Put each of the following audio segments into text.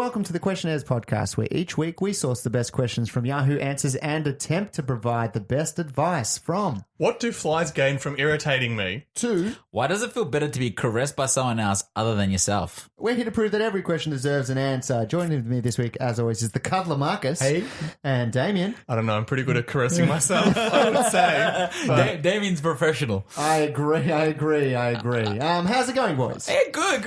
welcome to the Questionnaires podcast, where each week we source the best questions from Yahoo Answers and attempt to provide the best advice from... What do flies gain from irritating me? To... Why does it feel better to be caressed by someone else other than yourself? We're here to prove that every question deserves an answer. Joining me this week, as always, is the cuddler Marcus. Hey. And Damien. I don't know, I'm pretty good at caressing myself, I would say. But Damien's professional. I agree. How's it going, boys? Hey, good.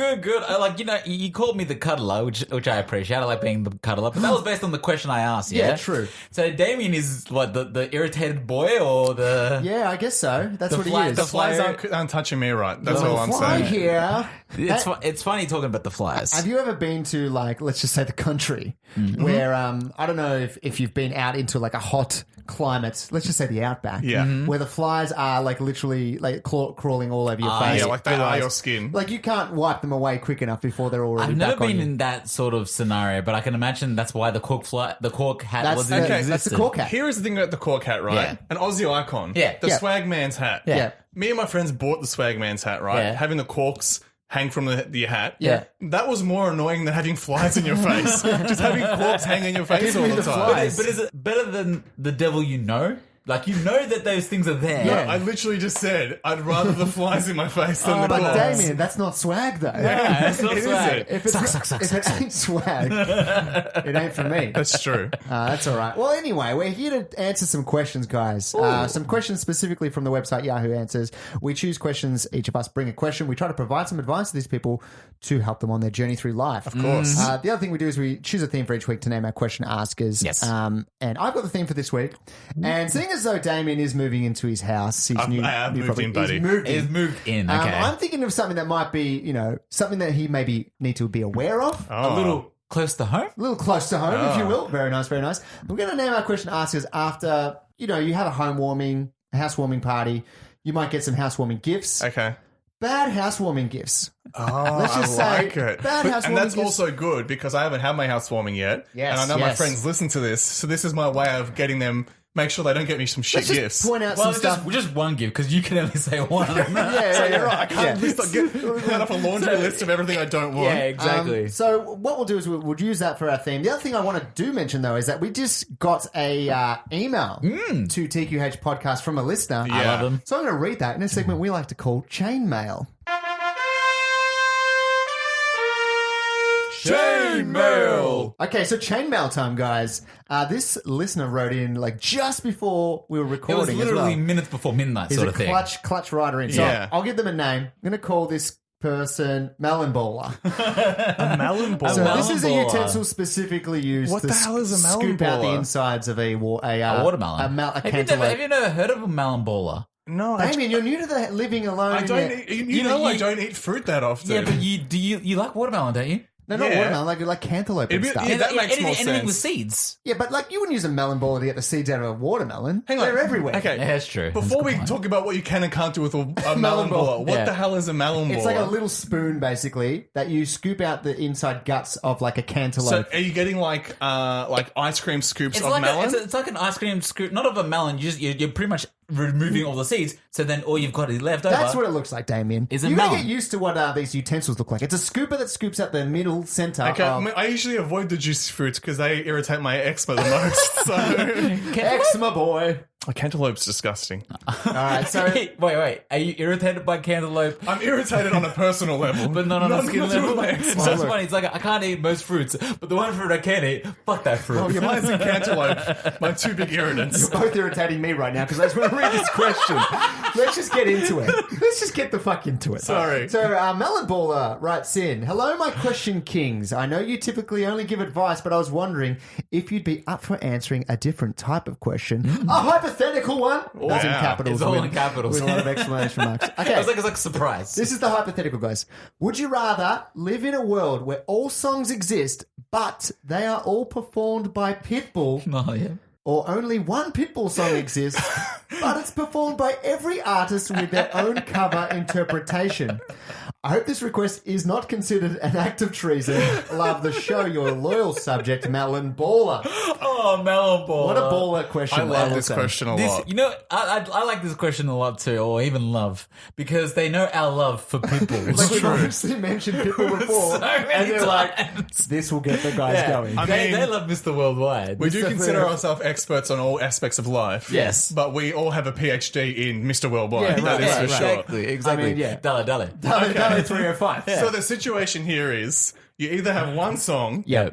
You called me the cuddler, which I appreciate. I like being the cuddler, but that was based on the question I asked, yeah? Yeah, true. So Damien is, what, the irritated boy or the... Yeah, I guess so. That's what he is. the flies aren't touching me right. That's all I'm Fly saying. here. It's funny talking about the flies. Have you ever been to, like, let's just say the country, where, I don't know if you've been out into, like, a hot climate, let's just say the outback, where the flies are, like, literally, like, crawling all over your face. Yeah, like they are your skin. Like, you can't wipe them away quick enough before they're already I've back never on been you. in that sort of scenario, but I can imagine that's why the cork hat was okay, existed. That's the cork hat. Here is the thing about the cork hat, right? Yeah. An Aussie icon. Yeah. The Yeah. swag man's hat. Yeah. Me and my friends bought the swag man's hat, right? Yeah. Having the corks hang from the hat. Yeah. That was more annoying than having flies in your face. Just having corks hang in your face all me the the time. flies. But is it better than the devil you know? Like, you know that those things are there. Yeah. I literally just said, I'd rather the flies in my face than the But corks. Damien, that's not swag, though. Yeah, it's not It swag. isn't. If, it's Suck. if it ain't swag, it ain't for me. That's true. That's all right. Well, anyway, we're here to answer some questions, guys. Some questions specifically from the website Yahoo Answers. We choose questions. Each of us bring a question. We try to provide some advice to these people to help them on their journey through life. Of course. The other thing we do is we choose a theme for each week to name our question askers. Yes. And I've got the theme for this week. And seeing as though Damien is moving into his house, his I new have moved property, in, buddy. he's moved in. It's moved in, okay. I'm thinking of something that might be, something that he maybe need to be aware of. A little close to home? A little close to home, if you will. Very nice, very nice. We're going to name our question askers after, you have a housewarming party. You might get some housewarming gifts. Okay. Bad housewarming gifts. Oh, Let's just I like say it. bad housewarming And that's gifts. also good because I haven't had my housewarming yet. Yes, and I know my yes. friends listen to this. So this is my way of getting them, make sure they don't get me some shit Let's just gifts. point out Well, some stuff. just one gift, because you can only say one. Yeah, You're right. I can't Yeah. get off a laundry list of everything I don't want. Yeah, exactly. So what we'll do is we'll use that for our theme. The other thing I want to mention, though, is that we just got a email to TQH podcast from a listener. I love them. So I'm going to read that in a segment we like to call Chain Mail. Chainmail. Okay, so chainmail time, guys. This listener wrote in just before we were It was recording literally as well. minutes before midnight He's sort a of thing. clutch rider in. So Yeah. I'll give them a name. I'm going to call this person Melon Baller. A melon ball. So melon this is a baller. utensil specifically used What to the hell is a melon scoop out the baller? insides of a watermelon. A Have you cantaloupe. never heard of a melon baller? No, Damien, you're new to the living alone. I don't eat, you know I don't eat fruit that often. Yeah, but you like watermelon, don't you? No, not Yeah. watermelon, like cantaloupe and It'd be- stuff. yeah, that makes anything, more anything with sense. seeds. Yeah, but you wouldn't use a melon baller to get the seeds out of a watermelon. Hang on. They're everywhere. Okay. Yeah, that's true. That's Before a we good point. talk about what you can and can't do with a melon Melon ball. baller, what Yeah. the hell is a melon baller? It's like a little spoon, basically, that you scoop out the inside guts of like a So cantaloupe. are you getting like ice cream scoops It's of like melon? it's like an ice cream scoop, not of a melon. You're pretty much removing all the seeds. So then all you've got is left over. That's what it looks like, Damien. Is a you gotta melon. get used to what these utensils look like. It's a scooper that scoops out the middle center. Okay, of I usually avoid the juicy fruits because they irritate my eczema the most. So eczema boy. cantaloupe's disgusting. All right, so wait. Are you irritated by cantaloupe? I'm irritated on a personal level, But not on a skin nothing level. with my So eczema. it's funny. It's like I can't eat most fruits, but the one fruit I can eat, fuck that fruit. Oh, you're Mine's and cantaloupe, my two big irritants. both irritating me right now because I just want to read this question. Let's just get into it. Let's just get the fuck into it. Sorry. So, Melon Baller writes in, hello, my question kings. I know you typically only give advice, but I was wondering if you'd be up for answering a different type of question. A hypothetical one. That's in Wow. capitals. It's all with- in capitals. With a lot of exclamation marks. Okay. It's like a surprise. This is the hypothetical, guys. Would you rather live in a world where all songs exist, but they are all performed by Pitbull, Oh, yeah. or only one Pitbull song exists, but it's performed by every artist with their own cover interpretation? I hope this request is not considered an act of treason. Love the show. Your loyal subject, Melon Baller. Oh, Melon Baller. What a baller question. I love will this say. question a lot. You know, I like this question a lot too, or even love, because they know our love for people. Like we've obviously mentioned people before, So many and they're like, times. this will get the guys going. They love Mr. Worldwide. We do Mr. consider Fair. ourselves experts on all aspects of life. Yes. But we all have a PhD in Mr. Worldwide. Yeah, That is right, for right. sure. Exactly. I mean, yeah. Dale. Dallelujah 305. So the situation here is you either have one song, Yeah.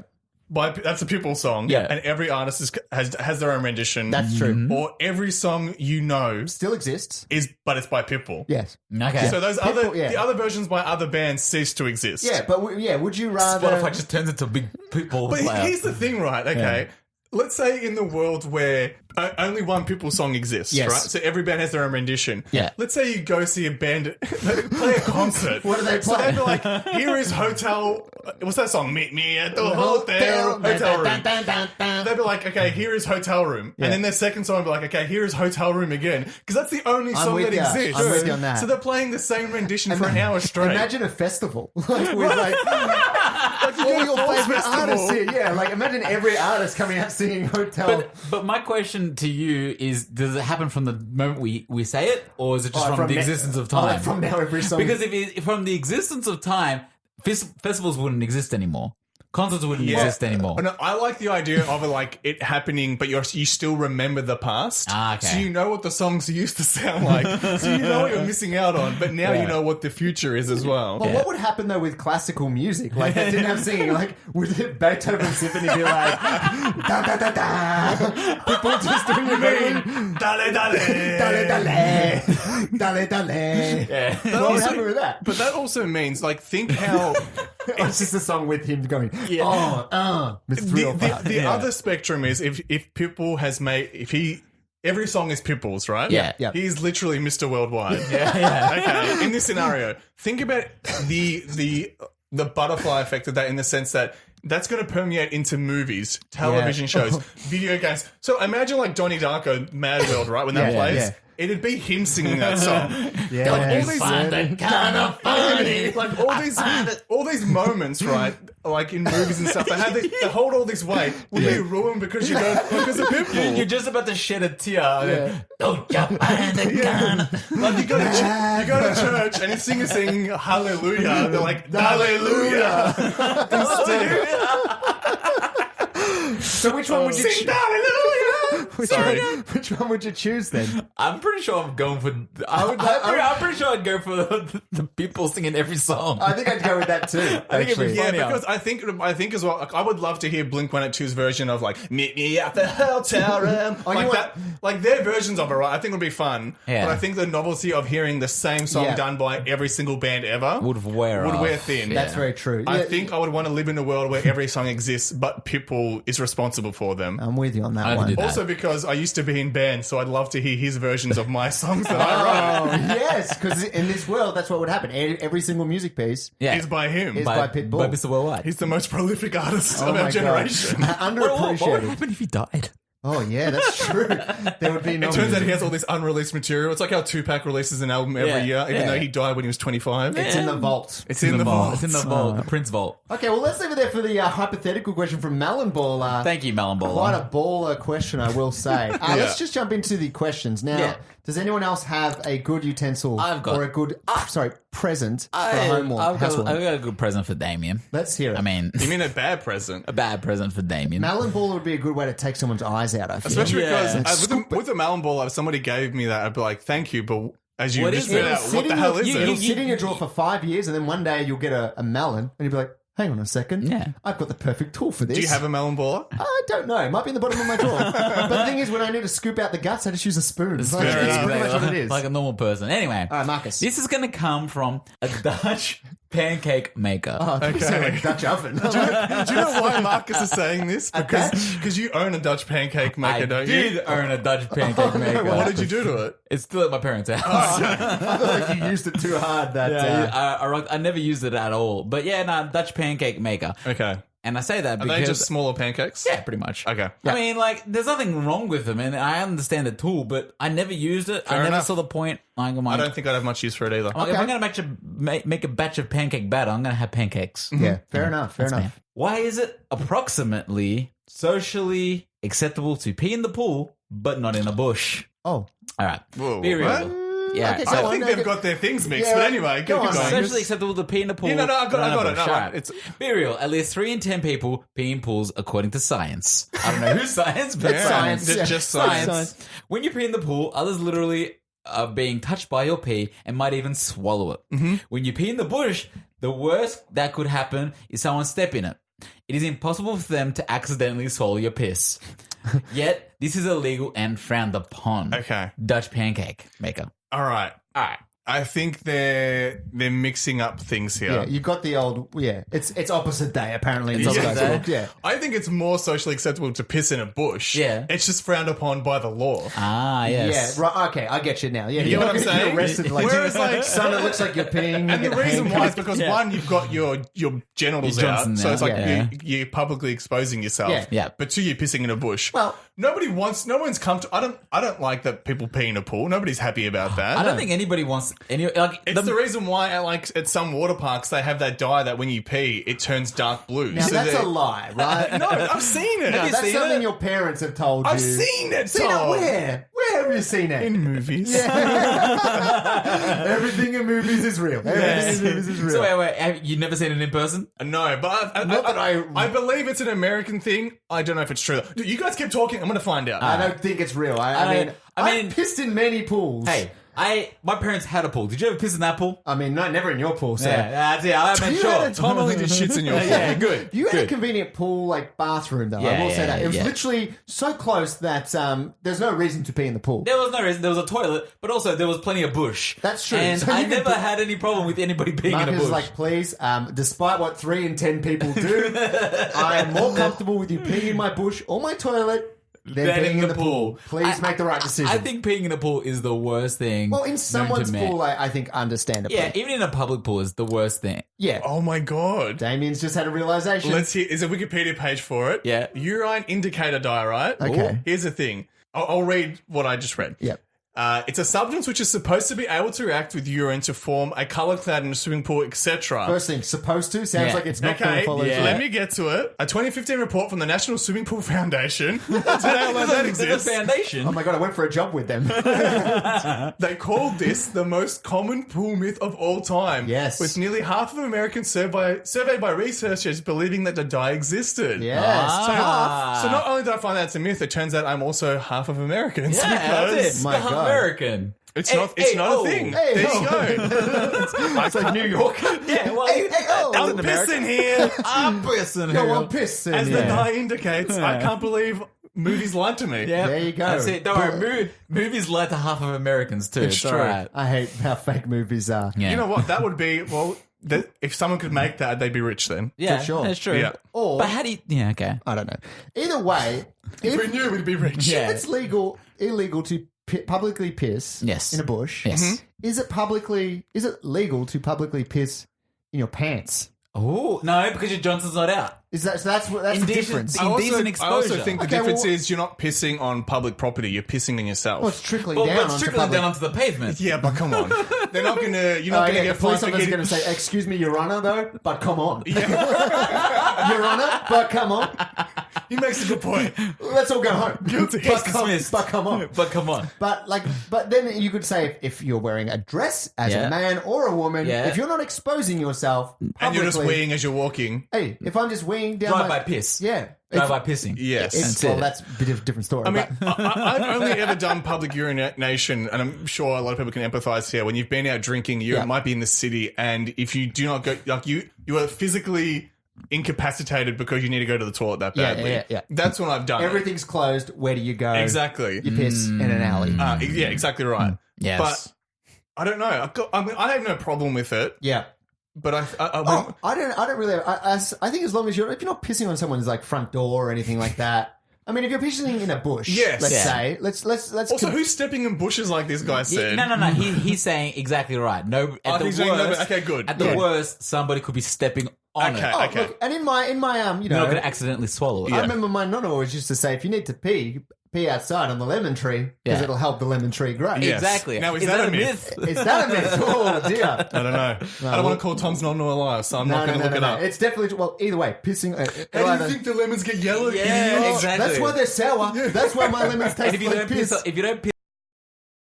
that's a people song, Yeah. and every artist has their own rendition. That's true. Or every song you know Still exists. but it's by people. Yes. Okay. So those People, the other versions by other bands cease to exist. Yeah, but would you rather? Spotify just turns into a big people But player. here's the thing, right? Okay. Let's say in the world where only one people song exists, Yes. right? So every band has their own rendition. Yeah. Let's say you go see a band play a concert. What do they So play? they'd be like, here is Hotel... What's that song? Meet me at the hotel room. They'd be like, okay, here is Hotel Room. Yeah. And then their second song would be like, okay, here is Hotel Room again. Because that's the only I'm song with that ya. exists. I'm with you on that. So they're playing the same rendition for an hour straight. Imagine a festival like with like all your Falls favorite Festival. artists here. Yeah, like imagine every artist coming out singing Hotel. But my question to you is: does it happen from the moment we say it, or is it just Oh, from the ne- existence of oh, time? from now, every song. Because if from the existence of time, festivals wouldn't exist anymore. Concerts wouldn't exist anymore. Oh, no, I like the idea of it happening, but you still remember the past. Ah, okay. So you know what the songs used to sound like. So you know what you're missing out on, but now you know what the future is as well. Well, what would happen though with classical music? Like that didn't have singing. Like would it Beethoven's symphony be like da da da da? People just doing the mean Dale, dale. dale dale dale dale. Yeah. What would happen with that? But that also means, think how It's just a song with him going, Mr. the other spectrum is if Pitbull has made every song is Pitbull's, right? Yeah. Yeah. He's literally Mr. Worldwide. Yeah. Okay. In this scenario, think about the butterfly effect of that in the sense that that's going to permeate into movies, television shows, video games. So imagine Donnie Darko, Mad World, right? When that plays, yeah. it'd be him singing that song. Yeah. All these kind of funny. all these moments, right? Like in movies and stuff, they hold all this weight. Would be ruined because of Pitbull. You're just about to shed a tear. Don't you find it kind of Like you go to church and you're singing Hallelujah. They're like Dallelujah. So which one would you Sing Dallelujah. Which one would you choose then? I'm pretty sure I'm going for. I'm pretty sure I'd go for the people singing every song. I think I'd go with that too. I think it'd be Actually, Yeah, funnier. because I think as well. I would love to hear Blink-182's version of "Meet Me at the Hotel Room," you that. Like their versions of it, right? I think would be fun. Yeah. But I think the novelty of hearing the same song Yeah. done by every single band ever would wear thin. that's very true. I Yeah, think I would want to live in a world where every song exists, but Pitbull is responsible for them. I'm with you on that I one. do that. Also, because I used to be in bands, so I'd love to hear his versions of my songs that I write. Oh yes, because in this world, that's what would happen. Every single music piece Yeah. Is by him. is by Pitbull. By Mr. Worldwide. He's the most prolific artist Oh of my our God. generation. What would Underappreciated. happen if he died? Oh yeah, that's true. There would be no. It turns out he music. has all this unreleased material. It's like how Tupac releases an album every year, even though he died when he was 25. It's in the vault. It's in the vault. It's in the vault. The Prince vault. Okay, well let's leave it there for the hypothetical question from Melon Baller. Thank you, Melon Baller. Quite a baller question, I will say. Let's just jump into the questions now. Yeah. Does anyone else have a good utensil I've got- or a good present for a home I've housewarming? got a good present for Damien. Let's hear it. I mean, You mean a bad present? a bad present for Damien. Melon Baller would be a good way to take someone's eyes out. I feel. Especially Yeah. because with the melon ball, if somebody gave me that, I'd be like, thank you, but as you What just is said it? out, what the hell is It'll it? sit in your drawer for 5 years, and then one day you'll get a melon, and you'll be like, hang on a second. Yeah. I've got the perfect tool for this. Do you have a melon baller? I don't know. It might be in the bottom of my drawer. But the thing is, when I need to scoop out the guts, I just use a spoon. It's Fair enough. pretty much what it is. Like a normal person. Anyway. All right, Marcus. This is going to come from a Dutch pancake maker. Oh, okay. Like a Dutch oven. Do you know why Marcus is saying this? Because you own a Dutch pancake maker, I don't did you? earn a Dutch pancake maker. What did you do to it? It's still at my parents' house. I feel like you used it too hard. That Yeah, I never used it at all. But yeah, no, Dutch pancake maker. Okay. And I say that Are because they just smaller pancakes? yeah, pretty much. Okay. I mean, like, there's nothing wrong with them, and I understand the tool, but I never used it. I never enough. saw the point. Like, I don't think I'd have much use for it either. If I'm going to make a batch of pancake batter, I'm going to have pancakes. Yeah, fair enough. Fair enough. Man. Why is it approximately socially acceptable to pee in the pool, but not in a bush? Oh, All right. Whoa, Be real. what? Yeah. Okay, so- go I on, think no, they've got their things mixed. Yeah, But anyway, go keep on. going. socially acceptable to pee in a pool. Yeah, no, I got not in a it. bush. No, All right. it's- Be real. At least 3 in 10 people pee in pools according to science. I don't know who's science, but Yeah, science. just science. Science. When you pee in the pool, others literally are being touched by your pee and might even swallow it. Mm-hmm. When you pee in the bush, the worst that could happen is someone step in it. It is impossible for them to accidentally swallow your piss. Yet, this is illegal and frowned upon. Okay. Dutch pancake maker. All right. All right. I think they're mixing up things here. yeah, you got the old. Yeah, it's opposite day apparently. In It's some opposite guys' day? book, Yeah. I think it's more socially acceptable to piss in a bush. Yeah. It's just frowned upon by the law. Ah, yes. Yeah, right. Okay, I get you now. Yeah, You you're know not what I'm gonna get saying? arrested. Like, Whereas, like- son, it looks like you're peeing. And the reason why is because one, you've got your genitals Your out, Johnson so it's like out, yeah. you're publicly exposing yourself. Yeah. Yeah. But two, you're pissing in a bush. Well- no one's come to. I don't like that people pee in a pool. Nobody's happy about that. I don't think anybody wants any like It's the reason why at some water parks they have that dye that when you pee it turns dark blue. Now So that's they- a lie, right? No, I've seen it. That's seen something it? your parents have told you. I've seen it. Seen it Tom. where? Where have you seen it? In movies. Everything in movies is real. Everything in movies is real. So wait, have you never seen it in person? No, but Not that I believe it's an American thing. I don't know if it's true. Dude, you guys keep talking. I'm going to find out. I don't think it's real. I mean, I've pissed in many pools. Hey, my parents had a pool. Did you ever piss in that pool? I mean, never in your pool, so. Yeah, that's it. I meant You sure. had a Tom only did shits in your pool. Yeah, good. You had a good. convenient pool, like bathroom, though. I Yeah, will say yeah, that. It was yeah. literally so close that there's no reason to pee in the pool. There was no reason. There was a toilet, but also there was plenty of bush. That's true. And So I you could never put- had any problem with anybody peeing in a Marcus bush. is like, please, despite what 3 in 10 people do, I am more comfortable with you peeing in my bush or my toilet than peeing in the pool. Please make the right decision. I think peeing in a pool is the worst thing. well, in known someone's to man. pool, I think understandably. Yeah, even in a public pool is the worst thing. Yeah. Oh my god. Damien's just had a realization. Let's hear. Is a Wikipedia page for it? Yeah. Urine indicator dye, right? Okay. Here's the thing. I'll read what I just read. Yep. It's a substance which is supposed to be able to react with urine to form a color cloud in a swimming pool, etc. First thing, supposed to? Sounds Yeah. like it's not going Okay, to follow yeah. through. let me get to it. A 2015 report from the National Swimming Pool Foundation. Today I learned that There's a exists. foundation. Oh my god, I went for a job with them. They called this the most common pool myth of all time. Yes. With nearly half of Americans surveyed by researchers believing that the dye existed. Yes. Ah. So not only did I find that it's a myth, it turns out I'm also half of Americans. Yeah, because that's it. My You're half God. American. It's Hey, not. It's hey, not oh. a thing. Hey, there oh. you go. It's like New York. Yeah, well, Hey, oh. that's I'm in America. pissing here. I'm pissing Go here. on, piss. As the yeah. dye indicates, I can't believe movies lied to me. Yeah, There you go. That's it. Don't worry. Movies lie to half of Americans too. It's true. all right. I hate how fake movies are. Yeah. You know what? That would be if someone could make that, they'd be rich then. Yeah, For sure. that's true. Yeah. Or, But how do you? Yeah, okay. I don't know. Either way, If we knew, we'd be rich. Yeah. if it's illegal to publicly piss Yes. in a bush, Yes. is it legal to publicly piss in your pants? Oh no, because your Johnson's not out. Is that so? That's the Indecent- difference. Indecent I also exposure. think the Okay, difference well- is you're not pissing on public property. You're pissing on yourself. Well, it's trickling Well, down. but it's onto trickling public. down onto the pavement. yeah, but come on. They're not gonna. You're Oh, not gonna yeah, get the police fined for officer's getting. going to say, "Excuse me, Your Honor," though, but come on, Your Honor, but come on, He makes a good point. let's all go home. Guilty. But come, Dismissed. but come on. But come on. But then you could say if you're wearing a dress as Yeah. a man or a woman, Yeah. if you're not exposing yourself publicly, And you're just weeing as you're walking. Hey, if I'm just weeing down Drive my by piss. yeah, Drive by pissing. Yes. It's, That's well, it. that's a bit of a different story. I mean, but, I've only ever done public urination, and I'm sure a lot of people can empathize here. When you've been out drinking, you Yeah. might be in the city, and if you do not go, like you are physically incapacitated because you need to go to the toilet that Yeah, badly. yeah. That's when I've done it. everything's closed. Where do you go? Exactly. You piss in an alley. Yeah, exactly right. Yes. But I don't know. I have no problem with it, Yeah. but I I don't really. I think as long as if you're not pissing on someone's like front door or anything like that, I mean, if you're pissing in a bush, Yes. let's Yeah. say, let's Also, who's stepping in bushes like this guy said? No. He's saying exactly right. No, at the he's saying no, worst, but- okay, good. At the worst, somebody could be stepping on Okay. it. Oh, look, and in my you You're know, not going to accidentally swallow it. I remember my nonna always used to say, if you need to pee outside on the lemon tree because Yeah. it'll help the lemon tree grow. Yes. Exactly. Now, is that a myth? myth? Is that a myth? Oh dear. I don't know. I don't want to call Tom's nonna a liar, so I'm not going to look it up. It's definitely either way, pissing. How do you think the lemons get yellow? Yeah, idiots? exactly. That's why they're sour. That's why my lemons taste And if you like don't piss. piss